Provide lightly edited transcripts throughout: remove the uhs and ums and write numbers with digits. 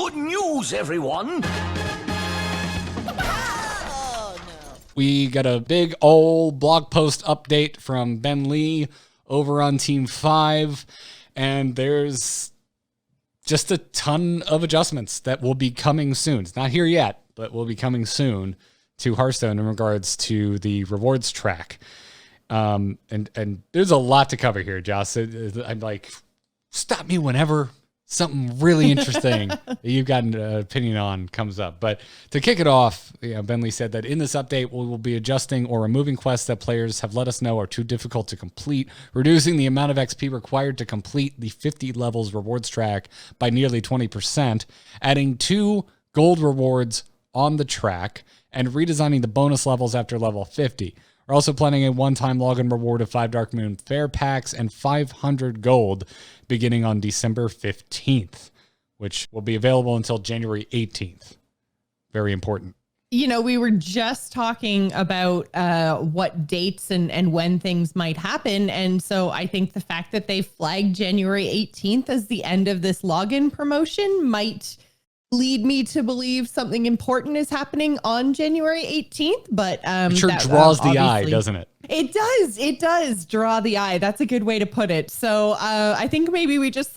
Good news, everyone! We got a big old blog post update from Ben Lee over on Team 5, and there's just a ton of adjustments that will be coming soon. It's not here yet, but will be coming soon to Hearthstone in regards to the rewards track. And there's a lot to cover here, Joss. I'm like, stop me whenever something really interesting that you've got an opinion on comes up. But to kick it off, Ben Lee said that in this update, we will be adjusting or removing quests that players have let us know are too difficult to complete, reducing the amount of XP required to complete the 50 levels rewards track by nearly 20%, adding 2 gold rewards on the track, and redesigning the bonus levels after level 50. We're also planning a one-time login reward of 5 Dark Moon Fair packs and 500 gold beginning on December 15th, which will be available until January 18th. Very important. We were just talking about what dates and when things might happen. And so I think the fact that they flagged January 18th as the end of this login promotion might lead me to believe something important is happening on January 18th, but it sure draws the eye, doesn't it? It does draw the eye. That's a good way to put it. So I think maybe we just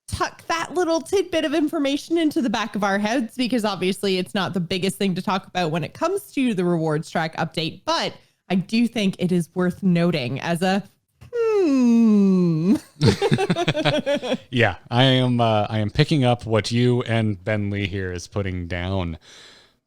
tuck that little tidbit of information into the back of our heads, because obviously it's not the biggest thing to talk about when it comes to the rewards track update, but I do think it is worth noting as a Yeah, I am picking up what you and Ben Lee here is putting down.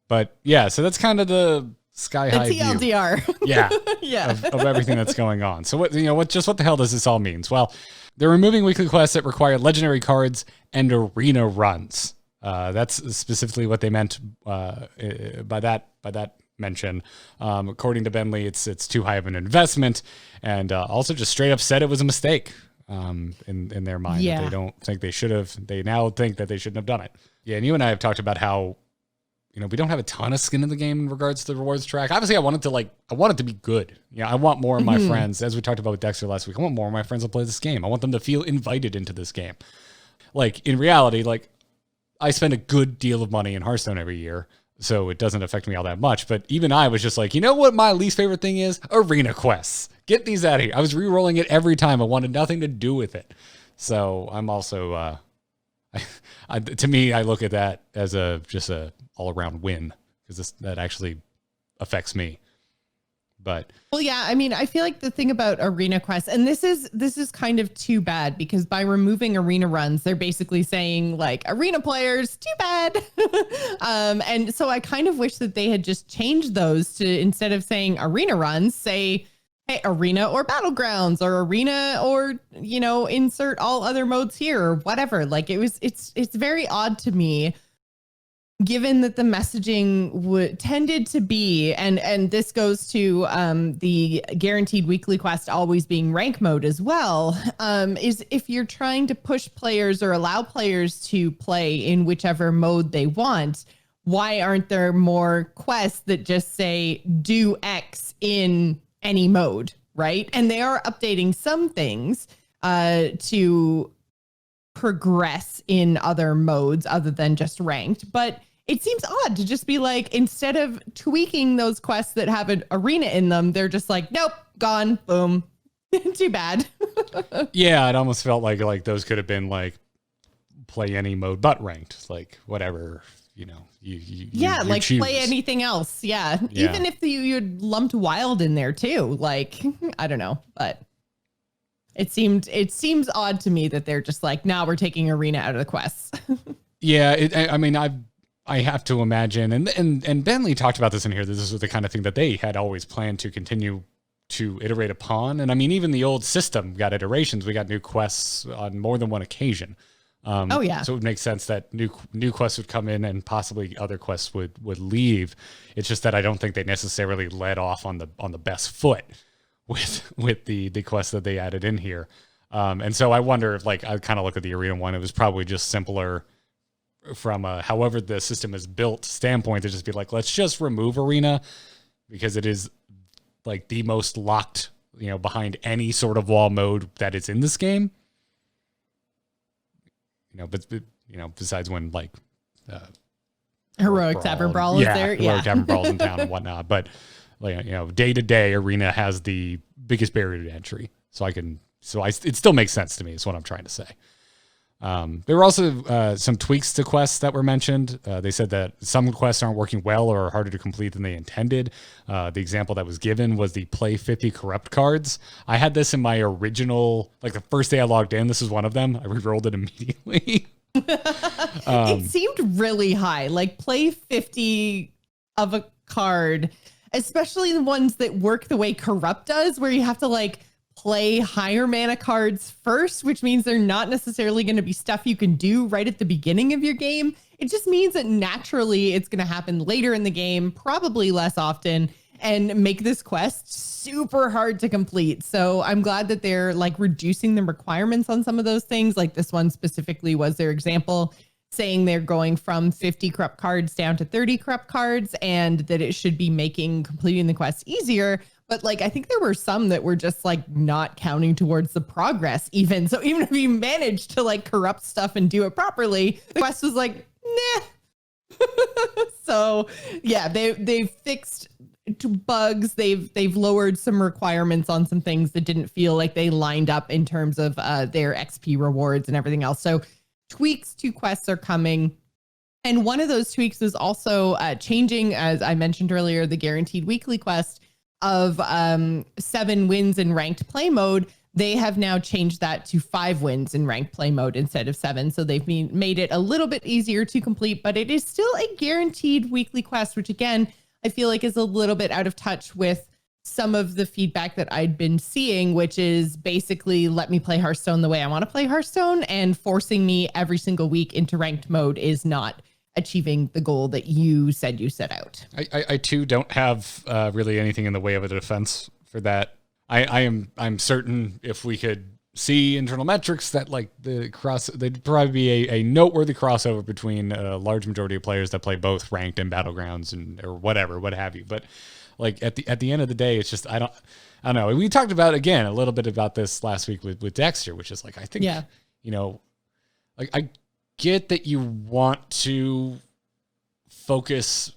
But yeah, so that's kind of the sky high TLDR. view. Yeah. Yeah. Of everything that's going on. So what the hell does this all mean? Well, they're removing weekly quests that require legendary cards and arena runs. That's specifically what they meant by that mention. According to Ben Lee, it's too high of an investment, and also just straight up said it was a mistake in their mind. Yeah. That they don't think they should have. They now think that they shouldn't have done it. Yeah, and you and I have talked about how we don't have a ton of skin in the game in regards to the rewards track. Obviously, I want it to be good. I want more of my friends, as we talked about with Dexter last week. I want more of my friends to play this game. I want them to feel invited into this game. In reality, I spend a good deal of money in Hearthstone every year, so it doesn't affect me all that much. But even I was just like, you know what my least favorite thing is? Arena quests. Get these out of here. I was re-rolling it every time. I wanted nothing to do with it. So I'm also, to me, I look at that as just a all-around win, because that actually affects me. But well, yeah, I feel like the thing about arena quests, and this is kind of too bad, because by removing arena runs, they're basically saying arena players, too bad. And so I kind of wish that they had just changed those to, instead of saying arena runs, say, hey, arena or battlegrounds, or arena, or insert all other modes here, or whatever. It's very odd to me, given that the messaging tended to be, and this goes to the guaranteed weekly quest always being rank mode as well, is if you're trying to push players or allow players to play in whichever mode they want, why aren't there more quests that just say do X in any mode, right? And they are updating some things to progress in other modes other than just ranked, but it seems odd to just be instead of tweaking those quests that have an arena in them, they're just nope, gone, boom. Too bad. Yeah, it almost felt like those could have been play any mode but ranked, whatever, you choose. Play anything else. Yeah. Even if you'd lumped wild in there too, I don't know, but it seems odd to me that they're just now we're taking arena out of the quests. Yeah. I have to imagine, and Ben Lee talked about this in here, this is the kind of thing that they had always planned to continue to iterate upon. And even the old system got iterations. We got new quests on more than one occasion. So it would make sense that new quests would come in and possibly other quests would leave. It's just that I don't think they necessarily led off on the best foot with the quests that they added in here. And so I wonder if I kind of look at the arena one, it was probably just simpler from however the system is built standpoint to just be let's just remove arena, because it is the most locked, behind any sort of wall mode that is in this game. But besides when Heroic Tavern Brawl is there. Heroic Tavern Brawl's in town and whatnot. But like, day to day, Arena has the biggest barrier to entry. It still makes sense to me, is what I'm trying to say. There were also some tweaks to quests that were mentioned. They said that some quests aren't working well or are harder to complete than they intended. The example that was given was the play 50 corrupt cards. I had this in my original, like the first day I logged in, this is one of them. I re-rolled it immediately. It seemed really high, like play 50 of a card, especially the ones that work the way corrupt does, where you have to like play higher mana cards first, which means they're not necessarily going to be stuff you can do right at the beginning of your game. It just means that naturally it's going to happen later in the game, probably less often, and make this quest super hard to complete. So I'm glad that they're like reducing the requirements on some of those things. Like this one specifically was their example, saying they're going from 50 corrupt cards down to 30 corrupt cards, and that it should be making completing the quest easier. But like, I think there were some that were just like not counting towards the progress even. So even if you managed to like corrupt stuff and do it properly, the quest was like, nah. So yeah, they've fixed bugs. They've lowered some requirements on some things that didn't feel like they lined up in terms of their XP rewards and everything else. So tweaks to quests are coming. And one of those tweaks is also changing, as I mentioned earlier, the guaranteed weekly quest of 7 wins in ranked play mode. They have now changed that to 5 wins in ranked play mode instead of 7. So they've made it a little bit easier to complete, but it is still a guaranteed weekly quest, which again, I feel like is a little bit out of touch with some of the feedback that I'd been seeing, which is basically let me play Hearthstone the way I want to play Hearthstone, and forcing me every single week into ranked mode is not achieving the goal that you said you set out. I too don't have really anything in the way of a defense for that. I'm certain if we could see internal metrics that like there'd probably be a noteworthy crossover between a large majority of players that play both ranked and battlegrounds or whatever, what have you. But like at the end of the day, it's just I don't know. We talked about again a little bit about this last week with Dexter, which is like I think like I get that you want to focus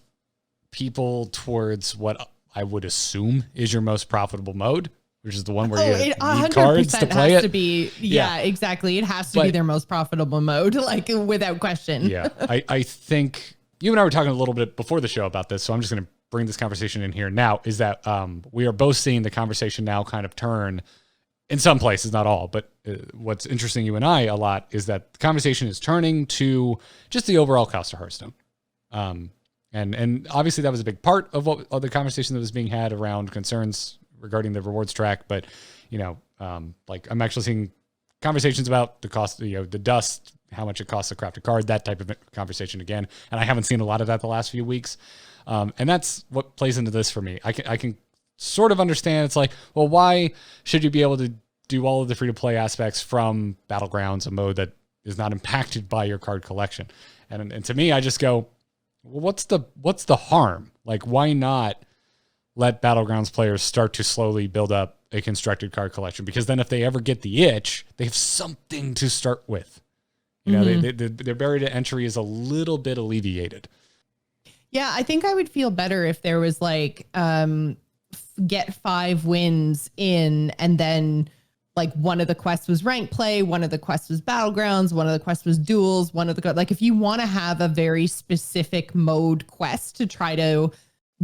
people towards what I would assume is your most profitable mode, which is the one where you need cards to play has it. To be, yeah, exactly. It has to be their most profitable mode, like without question. Yeah, I think you and I were talking a little bit before the show about this, so I'm just going to bring this conversation in here now, is that we are both seeing the conversation now kind of turn in some places, not all, but what's interesting you and I a lot is that the conversation is turning to just the overall cost of Hearthstone. And obviously that was a big part of the conversation that was being had around concerns regarding the rewards track. But, like I'm actually seeing conversations about the cost, the dust, how much it costs to craft a card, that type of conversation again. And I haven't seen a lot of that the last few weeks. And that's what plays into this for me. I can sort of understand. It's like, well, why should you be able to do all of the free-to-play aspects from Battlegrounds, a mode that is not impacted by your card collection? And to me, I just go, well, what's the harm? Like, why not let Battlegrounds players start to slowly build up a constructed card collection? Because then if they ever get the itch, they have something to start with. Their barrier to entry is a little bit alleviated. Yeah, I think I would feel better if there was like, get 5 wins in, and then like one of the quests was rank play, one of the quests was battlegrounds, one of the quests was duels, like if you want to have a very specific mode quest to try to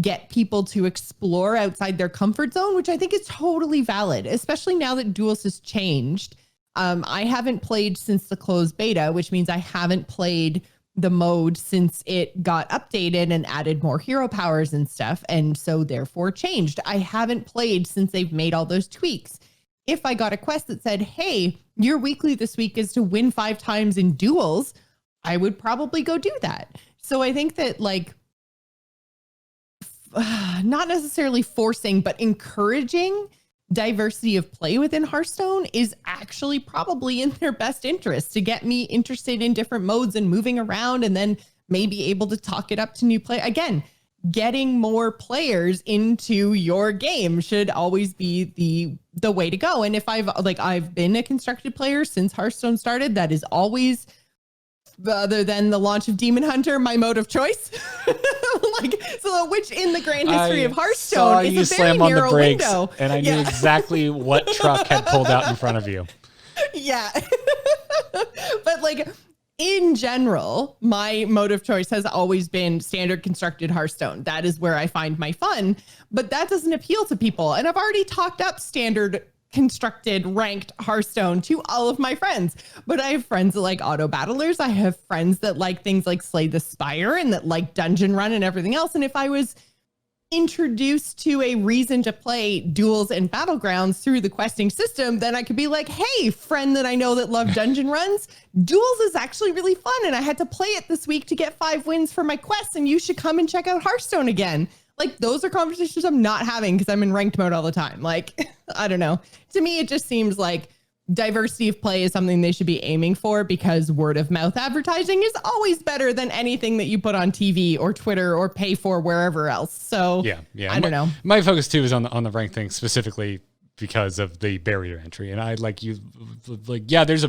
get people to explore outside their comfort zone, which I think is totally valid, especially now that duels has changed. I haven't played since the closed beta, which means I haven't played the mode since it got updated and added more hero powers and stuff, and so therefore changed. I haven't played since they've made all those tweaks. If I got a quest that said, hey, your weekly this week is to win 5 times in duels, I would probably go do that. So I think that like not necessarily forcing, but encouraging diversity of play within Hearthstone is actually probably in their best interest to get me interested in different modes and moving around, and then maybe able to talk it up to new play. Again, getting more players into your game should always be the way to go. And if I've been a constructed player since Hearthstone started, that is always other than the launch of Demon Hunter, my mode of choice. Which in the grand history of Hearthstone is a very narrow window. And I knew exactly what truck had pulled out in front of you. Yeah. But like in general, my mode of choice has always been standard constructed Hearthstone. That is where I find my fun, but that doesn't appeal to people. And I've already talked up standard constructed ranked Hearthstone to all of my friends, but I have friends that like auto battlers. I have friends that like things like Slay the Spire and that like dungeon run and everything else. And if I was introduced to a reason to play duels and battlegrounds through the questing system, then I could be like, hey, friend that I know that love dungeon runs, duels is actually really fun. And I had to play it this week to get 5 wins for my quest. And you should come and check out Hearthstone again. Like those are conversations I'm not having because I'm in ranked mode all the time. Like, I don't know. To me, it just seems like diversity of play is something they should be aiming for because word of mouth advertising is always better than anything that you put on TV or Twitter or pay for wherever else. So yeah. I don't know. My focus too is on the rank thing specifically because of the barrier entry. And I there's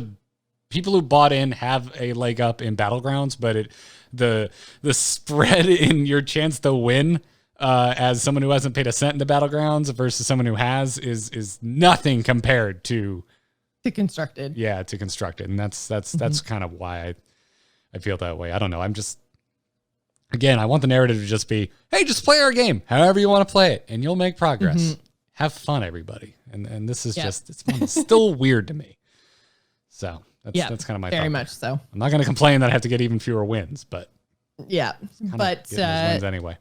people who bought in have a leg up in Battlegrounds, but the spread in your chance to win as someone who hasn't paid a cent into Battlegrounds versus someone who has is nothing compared to constructed. Yeah, to constructed. And that's kind of why I feel that way. I don't know. I'm just, again, I want the narrative to just be, hey, just play our game however you want to play it and you'll make progress. Have fun, everybody. And this is it's still weird to me. So that's kind of my very thought. Much so. I'm not going to complain that I have to get even fewer wins, but but wins anyway.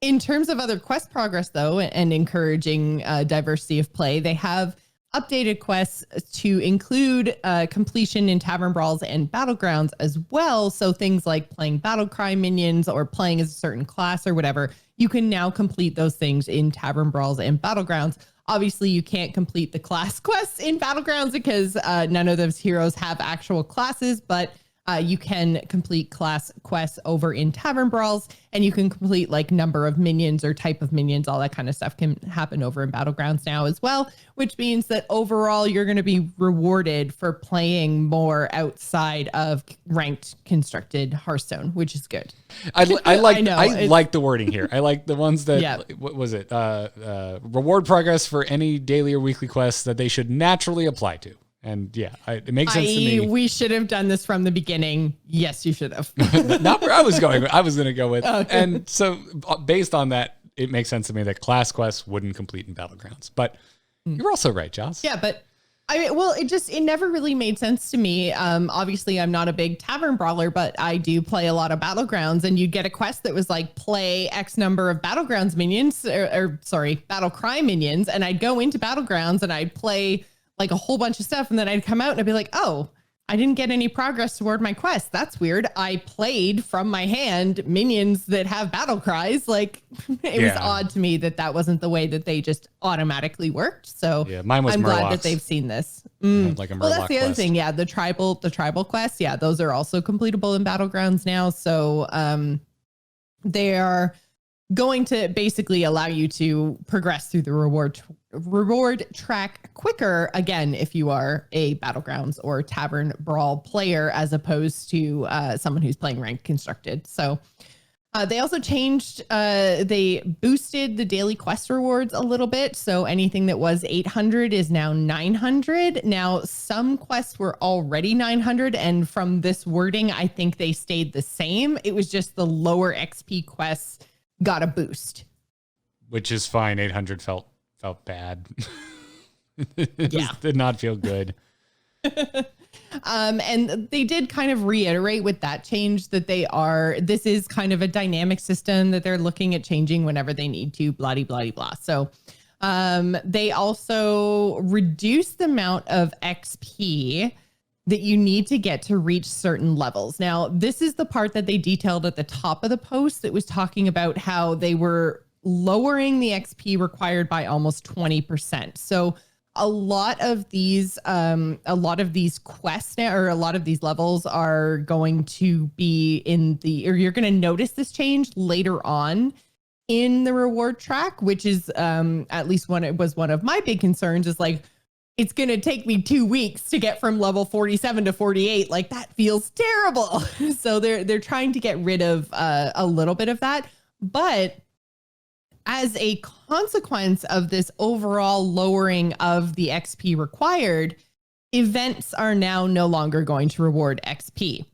In terms of other quest progress, though, and encouraging diversity of play, they have updated quests to include completion in Tavern Brawls and Battlegrounds as well. So things like playing Battle Cry minions or playing as a certain class or whatever, you can now complete those things in Tavern Brawls and Battlegrounds. Obviously, you can't complete the class quests in Battlegrounds because none of those heroes have actual classes, but you can complete class quests over in Tavern Brawls, and you can complete like number of minions or type of minions. All that kind of stuff can happen over in Battlegrounds now as well, which means that overall you're going to be rewarded for playing more outside of ranked constructed Hearthstone, which is good. I like the wording here. I like the ones that, what was it? Reward progress for any daily or weekly quests that they should naturally apply to. And it makes sense to me. We should have done this from the beginning. Yes, you should have. Not where I was going. I was going to go with. Okay. And so based on that, it makes sense to me that class quests wouldn't complete in Battlegrounds. But you're also right, Joce. Yeah, but it never really made sense to me. Obviously, I'm not a big Tavern Brawler, but I do play a lot of Battlegrounds. And you'd get a quest that was like play X number of Battlegrounds minions, Battle Cry minions. And I'd go into Battlegrounds and I'd play like a whole bunch of stuff. And then I'd come out and I'd be like, oh, I didn't get any progress toward my quest. That's weird. I played from my hand minions that have battle cries. Like it was odd to me that wasn't the way that they just automatically worked. So mine was I'm Murlocs. glad that they've seen this. Like a Murloc that's the other quest. thing. Yeah. The tribal quests. Yeah. Those are also completable in Battlegrounds now. So they are going to basically allow you to progress through the reward track quicker, again, if you are a Battlegrounds or Tavern Brawl player, as opposed to someone who's playing ranked constructed. So they also changed, they boosted the daily quest rewards a little bit. So anything that was 800 is now 900. Now, some quests were already 900. And from this wording, I think they stayed the same. It was just the lower XP quests got a boost. Which is fine. 800 felt bad. Did not feel good. And they did kind of reiterate with that change that this is kind of a dynamic system that they're looking at changing whenever they need to, blah, blah, blah, blah. So they also reduced the amount of XP that you need to get to reach certain levels. Now, this is the part that they detailed at the top of the post that was talking about how they were lowering the XP required by almost 20%. So a lot of these quests now, or a lot of these levels are going to be you're going to notice this change later on in the reward track, which is at least one of my big concerns is like, it's going to take me 2 weeks to get from level 47 to 48. Like, that feels terrible. So they're trying to get rid of a little bit of that. But as a consequence of this overall lowering of the XP required, events are now no longer going to reward XP.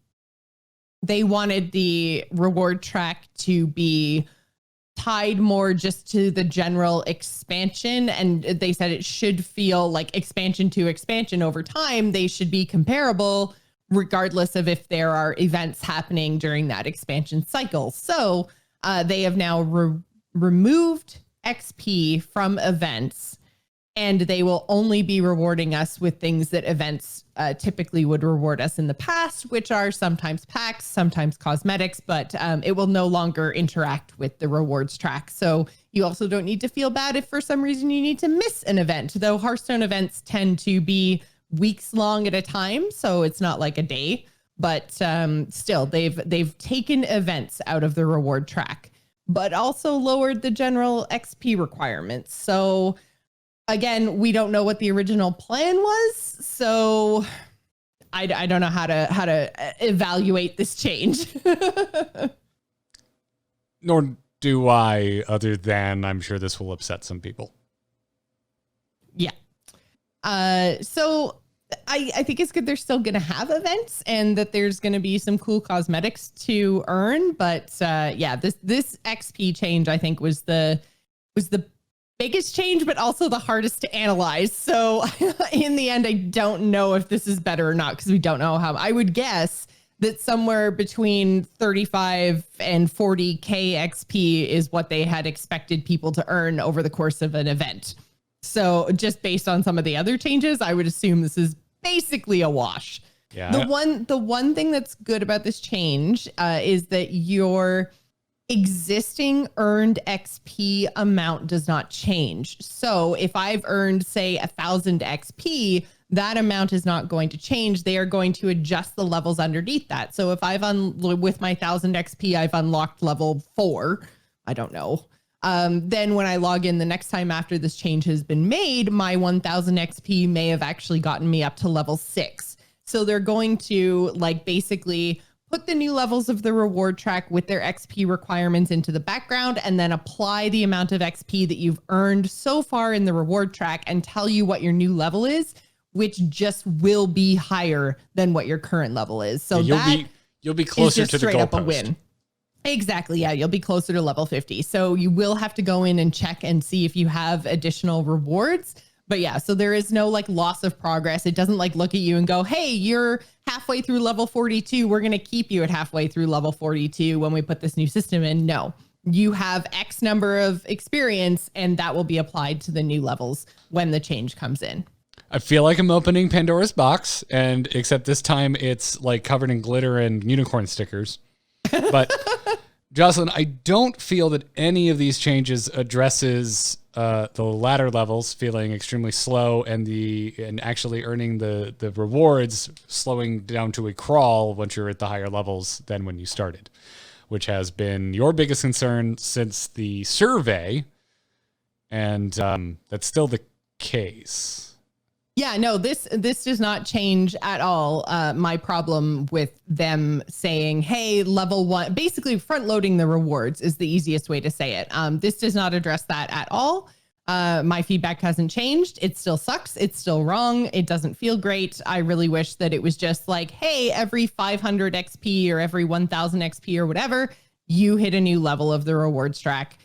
They wanted the reward track to be tied more just to the general expansion. And they said it should feel like expansion to expansion over time. They should be comparable regardless of if there are events happening during that expansion cycle. So they have now removed XP from events, and they will only be rewarding us with things that events typically would reward us in the past, which are sometimes packs, sometimes cosmetics, but it will no longer interact with the rewards track. So you also don't need to feel bad if for some reason you need to miss an event, though Hearthstone events tend to be weeks long at a time. So it's not like a day, but still they've taken events out of the reward track, but also lowered the general XP requirements. So again, we don't know what the original plan was, so I don't know how to evaluate this change. Nor do I, other than I'm sure this will upset some people. Yeah. So I think it's good they're still going to have events and that there's going to be some cool cosmetics to earn. But yeah, this XP change, I think, was the biggest change, but also the hardest to analyze. So in the end, I don't know if this is better or not, because we don't know how. I would guess that somewhere between 35 and 40K XP is what they had expected people to earn over the course of an event. So just based on some of the other changes, I would assume this is basically a wash. Yeah. The one thing that's good about this change is that your existing earned XP amount does not change. So if I've earned, say, 1,000 XP, that amount is not going to change. They are going to adjust the levels underneath that. So if with my 1,000 XP, I've unlocked level 4, I don't know. Then when I log in the next time after this change has been made, my 1,000 XP may have actually gotten me up to level 6. So they're going to basically put the new levels of the reward track with their XP requirements into the background, and then apply the amount of XP that you've earned so far in the reward track and tell you what your new level is, which just will be higher than what your current level is. So you'll be closer to the goalpost. Exactly. Yeah. You'll be closer to level 50. So you will have to go in and check and see if you have additional rewards. But yeah, so there is no loss of progress. It doesn't look at you and go, hey, you're halfway through level 42. We're going to keep you at halfway through level 42 when we put this new system in. No, you have X number of experience, and that will be applied to the new levels when the change comes in. I feel like I'm opening Pandora's box, and except this time it's covered in glitter and unicorn stickers. But Jocelyn, I don't feel that any of these changes addresses the latter levels feeling extremely slow and actually earning the rewards slowing down to a crawl once you're at the higher levels than when you started, which has been your biggest concern since the survey. And that's still the case. Yeah, no, this does not change at all. My problem with them saying, hey, level 1, basically front loading the rewards is the easiest way to say it. This does not address that at all. My feedback hasn't changed. It still sucks. It's still wrong. It doesn't feel great. I really wish that it was just hey, every 500 XP or every 1,000 XP or whatever, you hit a new level of the rewards track.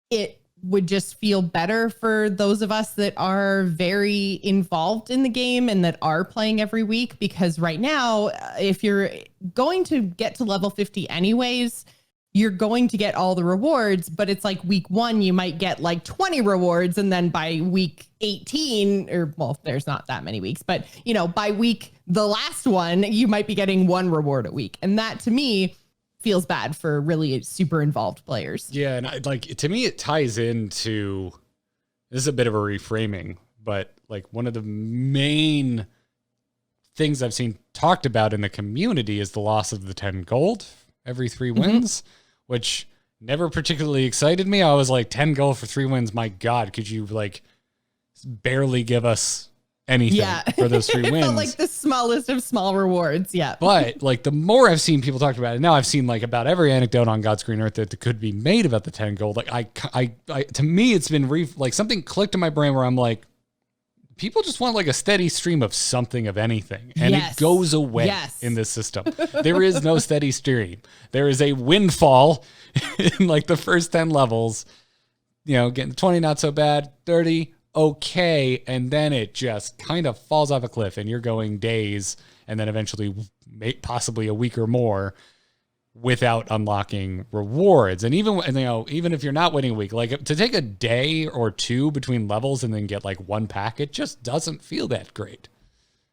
It would just feel better for those of us that are very involved in the game and that are playing every week, because right now, if you're going to get to level 50 anyways, you're going to get all the rewards, but it's week 1, you might get 20 rewards. And then by week 18, there's not that many weeks, but by the last one, you might be getting 1 reward a week. And that to me feels bad for really super involved players. Yeah. And to me, it ties into, this is a bit of a reframing, but one of the main things I've seen talked about in the community is the loss of the 10 gold every 3 wins, which never particularly excited me. I was 10 gold for 3 wins. My God, could you barely give us anything for those 3 wins. It felt like the smallest of small rewards. Yeah. But like the more I've seen people talk about it, now I've seen like about every anecdote on God's Green Earth that could be made about the 10 gold. Like I to me, it's been like something clicked in my brain where I'm like, people just want like a steady stream of something, of anything. And it goes away in this system. There is no steady stream. There is a windfall in like the first 10 levels, you know, getting 20, not so bad, 30, okay. And then it just kind of falls off a cliff and you're going days and then eventually possibly a week or more without unlocking rewards. And even, you know, even if you're not waiting a week, like to take a day or 2 between levels and then get like 1 pack, it just doesn't feel that great.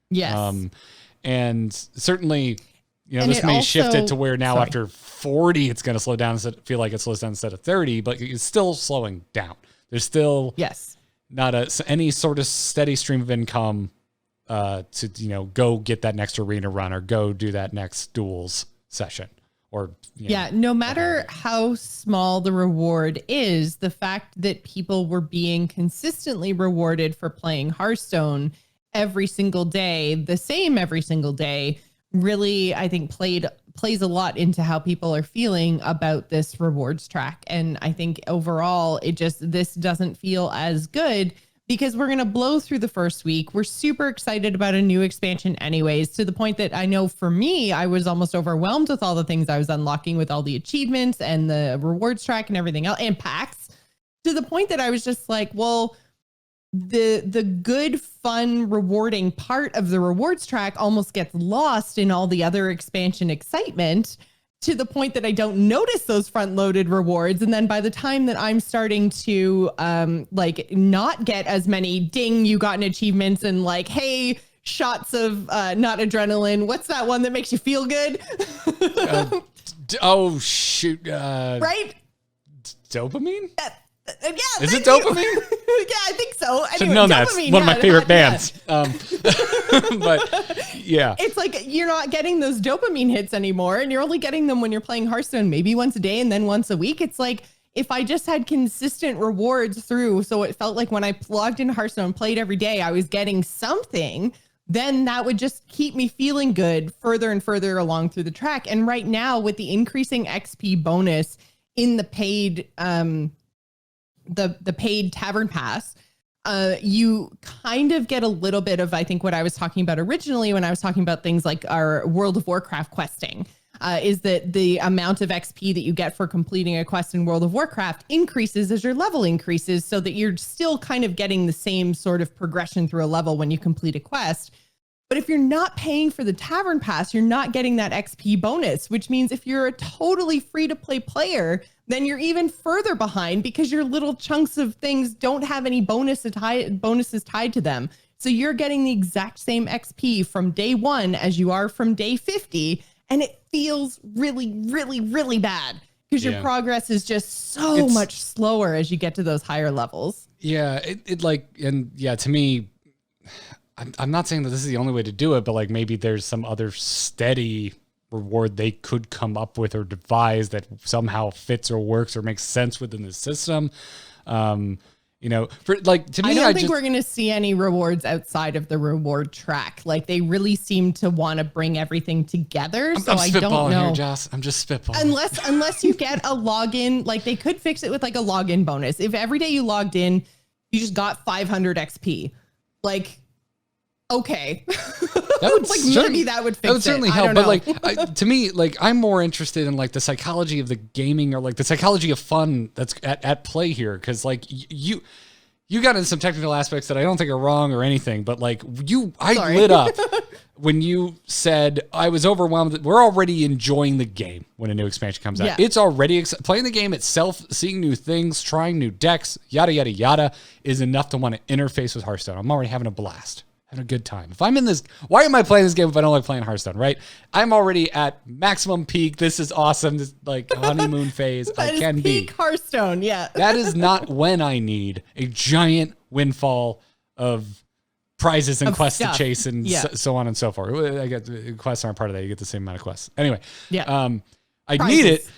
Yes. And certainly, you know, this may shift it to where now after 40, it's going to slow down, feel like it slows down instead of 30, but it's still slowing down. There's still not any sort of steady stream of income to, you know, go get that next arena run or go do that next duels session. Or no matter how small the reward is, the fact that people were being consistently rewarded for playing Hearthstone every single day, the same every single day, really, I think plays a lot into how people are feeling about this rewards track. And I think overall, this doesn't feel as good because we're going to blow through the first week. We're super excited about a new expansion anyways, to the point that I know for me, I was almost overwhelmed with all the things I was unlocking with all the achievements and the rewards track and everything else and packs, to the point that I was just like, well, the good, fun, rewarding part of the rewards track almost gets lost in all the other expansion excitement, to the point that I don't notice those front loaded rewards. And then by the time that I'm starting to like not get as many ding, you got an achievements and like, hey, shots of not adrenaline. What's that one that makes you feel good? Oh shoot. Right? Dopamine? Yeah, is it dopamine? Yeah, I think so. Should know that's one of my favorite bands. But yeah, it's like you're not getting those dopamine hits anymore, and you're only getting them when you're playing Hearthstone, maybe once a day and then once a week. It's like if I just had consistent rewards through, so it felt like when I logged into Hearthstone and played every day, I was getting something, then that would just keep me feeling good further and further along through the track. And right now, with the increasing XP bonus in the paid the paid tavern pass, you kind of get a little bit of, I think, what I was talking about originally when I was talking about things like our World of Warcraft questing, is that the amount of XP that you get for completing a quest in World of Warcraft increases as your level increases, so that you're still kind of getting the same sort of progression through a level when you complete a quest. But if you're not paying for the tavern pass, you're not getting that XP bonus, which means if you're a totally free to play player, then you're even further behind because your little chunks of things don't have any bonuses tied to them. So you're getting the exact same XP from day 1 as you are from day 50. And it feels really, really, really bad because your progress is just so much slower as you get to those higher levels. Yeah, to me, I'm not saying that this is the only way to do it, but like maybe there's some other steady reward they could come up with or devise that somehow fits or works or makes sense within the system. You know, for like, to me, I don't think we're going to see any rewards outside of the reward track. Like they really seem to want to bring everything together. So I don't know. Here, Joss. I'm just spitballing. Unless you get a login, like they could fix it with like a login bonus. If every day you logged in, you just got 500 XP, like, okay. That would like maybe that would fix it. That would certainly help. But like to me, like I'm more interested in like the psychology of the gaming or like the psychology of fun that's at play here. Cause like you got into some technical aspects that I don't think are wrong or anything, but like I lit up when you said I was overwhelmed. We're already enjoying the game when a new expansion comes out. Yeah. It's already playing the game itself, seeing new things, trying new decks, yada, yada, yada is enough to want to interface with Hearthstone. I'm already having a blast. Having a good time. If I'm in this, why am I playing this game if I don't like playing Hearthstone, right? I'm already at maximum peak. This is awesome. This like honeymoon phase. I can be. Peak Hearthstone, yeah. That is not when I need a giant windfall of prizes and quests to chase and so on and so forth. I get quests aren't part of that. You get the same amount of quests. Anyway, I need it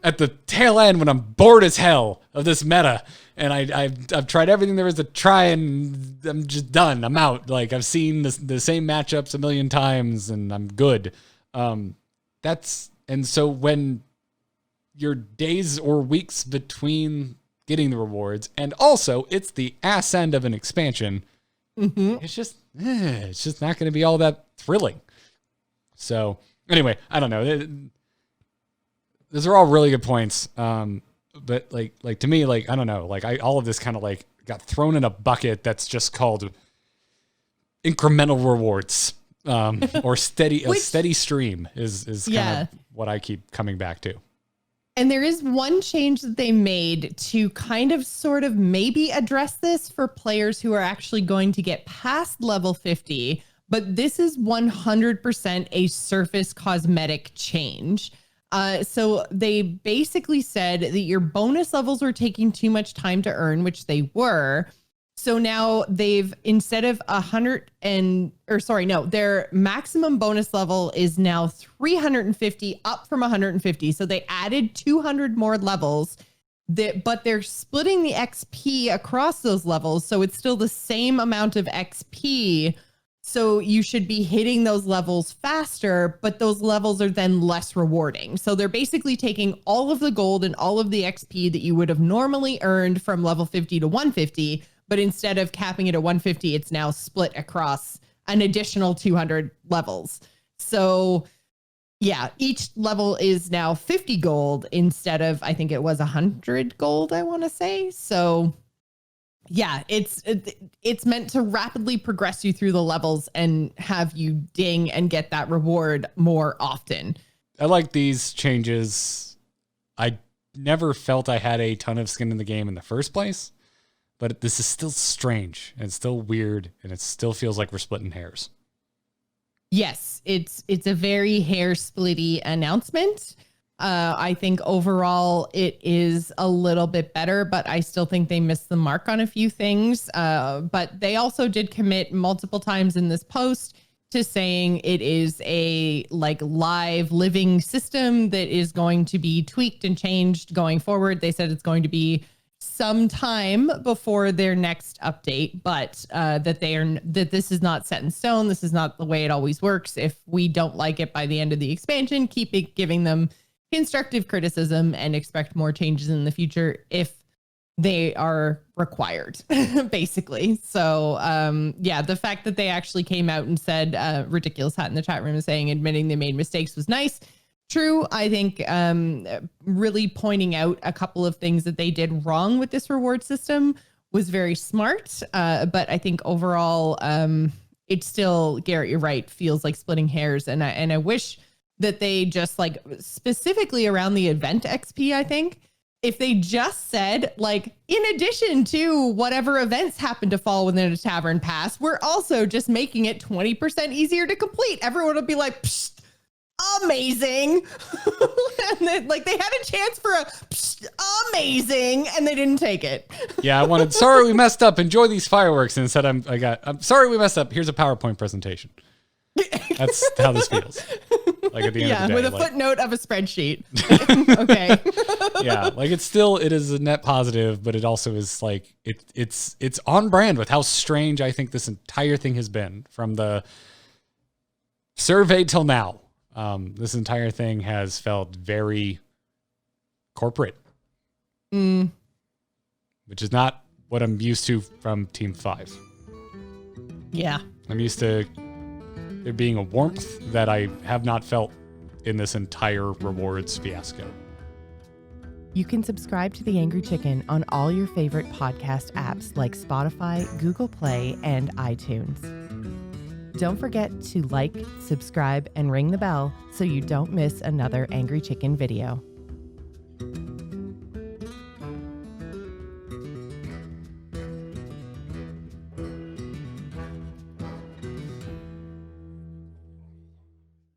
at the tail end when I'm bored as hell of this meta. And I've tried everything there is to try, and I'm just done. I'm out. Like, I've seen the same matchups a million times, and I'm good. And so when your days or weeks between getting the rewards, and also it's the ass end of an expansion, it's just not going to be all that thrilling. So anyway, I don't know. Those are all really good points. But like to me, like, I don't know, like all of this kind of like got thrown in a bucket that's just called incremental rewards, or steady stream is kind of what I keep coming back to. And there is one change that they made to kind of sort of maybe address this for players who are actually going to get past level 50, but this is 100% a surface cosmetic change. So they basically said that your bonus levels were taking too much time to earn, which they were. So now they've, instead of their maximum bonus level is now 350, up from 150. So they added 200 more levels, but they're splitting the XP across those levels. So it's still the same amount of XP. So you should be hitting those levels faster, but those levels are then less rewarding. So they're basically taking all of the gold and all of the XP that you would have normally earned from level 50 to 150, but instead of capping it at 150, it's now split across an additional 200 levels. So yeah, each level is now 50 gold instead of, I think it was 100 gold, I want to say. So yeah, it's meant to rapidly progress you through the levels and have you ding and get that reward more often. I like these changes. I never felt I had a ton of skin in the game in the first place, but this is still strange and still weird, and it still feels like we're splitting hairs. Yes, it's a very hair-splitty announcement. I think overall it is a little bit better, but I still think they missed the mark on a few things. But they also did commit multiple times in this post to saying it is a live living system that is going to be tweaked and changed going forward. They said it's going to be some time before their next update, but that this is not set in stone. This is not the way it always works. If we don't like it by the end of the expansion, keep giving them constructive criticism and expect more changes in the future if they are required, basically. So yeah, the fact that they actually came out and said, Ridiculous Hat in the chat room is saying admitting they made mistakes was nice. True. I think really pointing out a couple of things that they did wrong with this reward system was very smart. But I think overall, it's still, Garrett, you're right, feels like splitting hairs. And I wish that they just specifically around the event XP, I think, if they just said in addition to whatever events happen to fall within a tavern pass, we're also just making it 20% easier to complete. Everyone would be like, psst, amazing. And they had a chance for a psst, amazing, and they didn't take it. Yeah, I wanted, sorry we messed up, enjoy these fireworks, and instead I'm sorry we messed up, here's a PowerPoint presentation. That's how this feels. At the end of the day, with a footnote of a spreadsheet. Okay. Yeah, it is a net positive, but it also is it's on brand with how strange I think this entire thing has been from the survey till now. This entire thing has felt very corporate, which is not what I'm used to from Team 5. Yeah. I'm used to there being a warmth that I have not felt in this entire rewards fiasco. You can subscribe to The Angry Chicken on all your favorite podcast apps like Spotify, Google Play, and iTunes. Don't forget to like, subscribe, and ring the bell so you don't miss another Angry Chicken video.